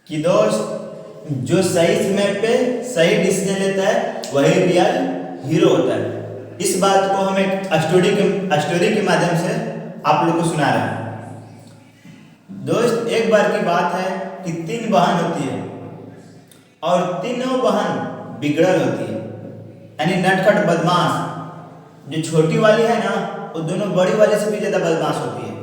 कि दोस्त जो सही समय पे सही डिसीजन लेता है वही रियल हीरो होता है। इस बात को हम एक स्टोरी के माध्यम से आप लोग को सुना रहे हैं। दोस्त, एक बार की बात है कि 3 बहन होती है और तीनों बहन बिगड़ल होती है, यानी नटखट बदमाश। जो छोटी वाली है ना, वो दोनों बड़ी वाले से भी ज़्यादा बदमाश होती है।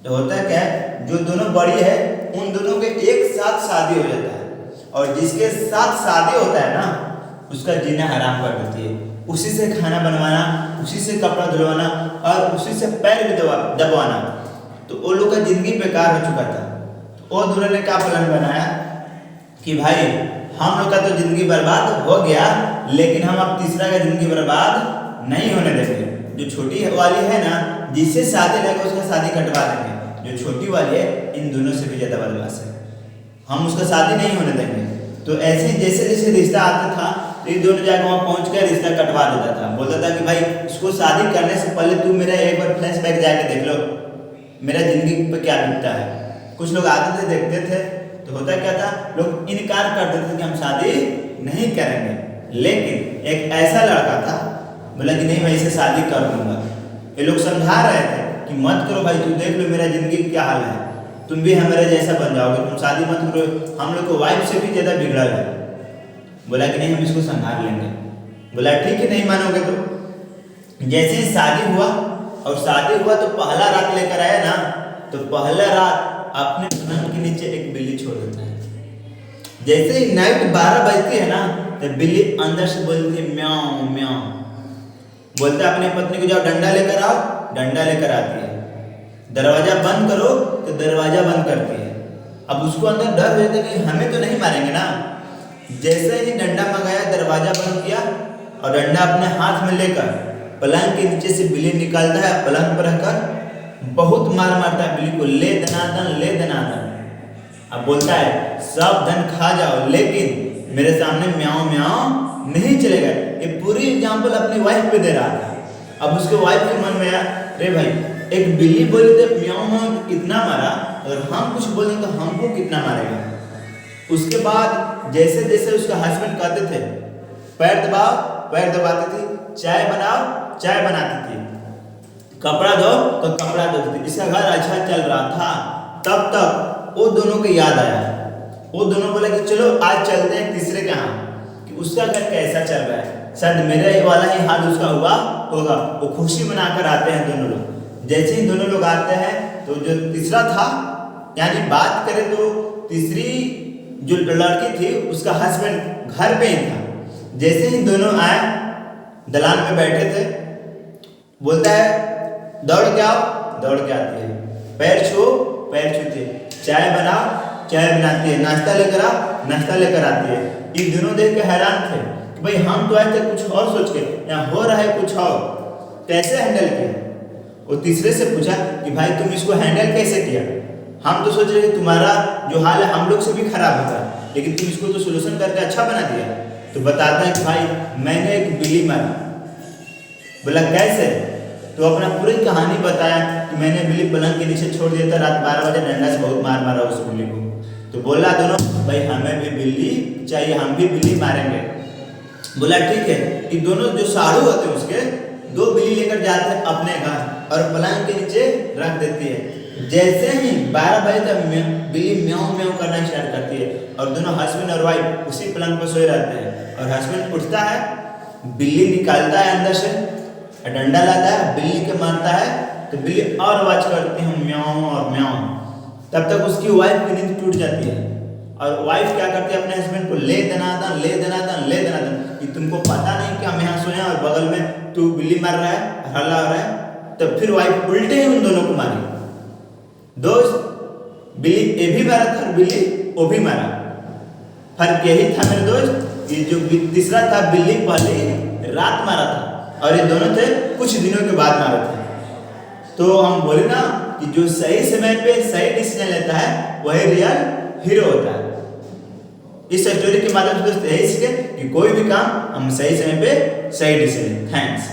तो होता है क्या है, जो दोनों बड़ी है उन दोनों के एक साथ शादी हो जाता है, और जिसके साथ शादी होता है ना उसका जीना हराम कर देती है। उसी से खाना बनवाना, उसी से कपड़ा धुलवाना और उसी से पैर भी दबवाना। तो वो लोग का जिंदगी बेकार हो चुका था। तो वो दोनों ने क्या प्लान बनाया कि भाई हम लोग का तो जिंदगी बर्बाद हो गया, लेकिन हम अब तीसरा का जिंदगी बर्बाद नहीं होने देंगे। जो छोटी वाली है ना, जिससे शादी लेगा उसका शादी कटवा देंगे। जो छोटी वाली है इन दोनों से भी ज़्यादा बदमाश है, हम उसका शादी नहीं होने देंगे। तो ऐसे जैसे जैसे रिश्ता आता था तो ये दोनों जाकर वहाँ पहुँच कर रिश्ता कटवा देता था। बोलता था कि भाई इसको शादी करने से पहले तू मेरा एक बार फ्लैशबैक जाके देख लो, मेरा जिंदगी पे क्या बीतता है। कुछ लोग आते थे, देखते थे, तो होता क्या था, लोग इनकार कर देते थे कि हम शादी नहीं करेंगे। लेकिन एक ऐसा लड़का था, बोला कि नहीं मैं इसे शादी कर लूँगा। ये लोग समझा रहे थे कि मत करो भाई, तू देख लो मेरा जिंदगी क्या हाल है, तुम भी हमारे जैसा बन जाओगे, तुम शादी मत करो, हम लोग को वाइफ से भी ज़्यादा बिगड़ा है। बोला कि नहीं हम इसको संभाल लेंगे। बोला ठीक है, नहीं मानोगे तो। जैसे ही शादी हुआ और शादी हुआ तो पहला रात लेकर आया ना, तो पहला रात अपने पलंग के नीचे एक बिल्ली छोड़ देता है। जैसे ही नाइट 12 बजती है ना, तो बिल्ली अंदर से बोलती है म्याऊं म्याऊं। बोलते अपनी पत्नी को जाओ डंडा लेकर आओ, डंडा लेकर आती है। दरवाजा बंद करो तो दरवाजा बंद करती है। अब उसको अंदर डर रहता है कि हमें तो नहीं मारेंगे ना। जैसे ही डंडा मंगाया, दरवाजा बंद किया और डंडा अपने हाथ में लेकर पलंग के नीचे से बिल्ली निकालता है, पलंग पर रखकर बहुत मार मारता है बिल्ली को, ले दनादन ले दनादन। अब बोलता है सब धन खा जाओ, लेकिन मेरे सामने म्याऊं म्याऊं नहीं चलेगा। ये पूरी एग्जाम्पल अपनी वाइफ पे दे रहा था। अब उसके वाइफ के मन में आया, अरे भाई एक बिल्ली बोली तो म्याऊं म्याऊं इतना मारा, और हम कुछ बोले तो हमको कितना मारेगा। उसके बाद जैसे जैसे उसका हस्बैंड कहते थे पैर दबाओ, पैर दबाती थी, चाय बनाओ, चाय बनाती थी, कपड़ा दो तो कपड़ा धोती थी। इसका घर अच्छा चल रहा था। तब तक वो दोनों को याद आया। वो दोनों बोले कि चलो आज चलते हैं तीसरे के यहाँ, कि उसका घर कैसा चल रहा है, शायद मेरे वाला ही हाल उसका हुआ होगा। वो खुशी मनाकर आते हैं दोनों लोग। जैसे ही दोनों लोग आते हैं तो जो तीसरा था, यानी बात करें तो तीसरी जो लड़की थी उसका हस्बैंड घर पे ही था। जैसे ही दोनों आए, दलान में बैठे थे, बोलता है दौड़ के आओ, दौड़ के आती है, पैर छू, पैर छूती है, चाय बनाओ, चाय बनाती है, नाश्ता लेकर आओ, नाश्ता लेकर आती है। ये दोनों देख के हैरान थे कि भाई हम तो आए थे कुछ और सोच के, यहाँ हो रहा है कुछ और, कैसे हैंडल किया। वो तीसरे से पूछा कि भाई तुम इसको हैंडल कैसे किया, हम तो सोच रहे थे तुम्हारा जो हाल है हम लोग से भी खराब होता, लेकिन तुम इसको तो सोल्यूशन करके अच्छा बना दिया। तो बताता है कि भाई मैंने एक बिल्ली मारी। बोला कैसे, तो अपना पूरी कहानी बताया कि मैंने बिल्ली पलंग के नीचे छोड़ दिया था, रात 12 बजे डंडा से बहुत मार मारा उस बिल्ली को। तो बोला दोनों भाई हमें भी बिल्ली चाहिए, हम भी बिल्ली मारेंगे। बोला ठीक है। कि दोनों जो साड़ू होते हैं उसके 2 बिल्ली लेकर जाते हैं अपने घर और पलंग के नीचे रख देती है। जैसे ही 12 बजे तक बिल्ली म्याऊं म्याऊं करना स्टार्ट करती है, और दोनों हस्बैंड और वाइफ उसी पलंग पर सोए रहते हैं। और हस्बैंड उठता है, बिल्ली निकालता है अंदर से, डंडा लाता है, बिल्ली के मारता है, तो बिल्ली और आवाज करती है म्याऊं और म्याऊं। तब तक उसकी वाइफ की नींद टूट जाती है, और वाइफ क्या करती है अपने हस्बैंड को ले दनादन ले दनादन ले दनादन, कि तुमको पता नहीं कि हम यहाँ सोए और बगल में तू बिल्ली मार रहा है, हल्ला हो रहा है। तो फिर वाइफ उल्टे ही उन दोनों को मारी। दोस्त, बिल्ली ये भी मारा था, बिल्ली वो भी मारा। फर्क यही था मेरे दोस्त, ये जो तीसरा था बिल्ली पहले रात मारा था, और ये दोनों थे कुछ दिनों के बाद मारे थे। तो हम बोले ना कि जो सही समय पे सही डिसीजन लेता है वही रियल हीरो होता है। इस स्टोरी के माध्यम से दोस्त यही सीखे कि कोई भी काम हम सही समय पे सही डिसीजन। थैंक्स।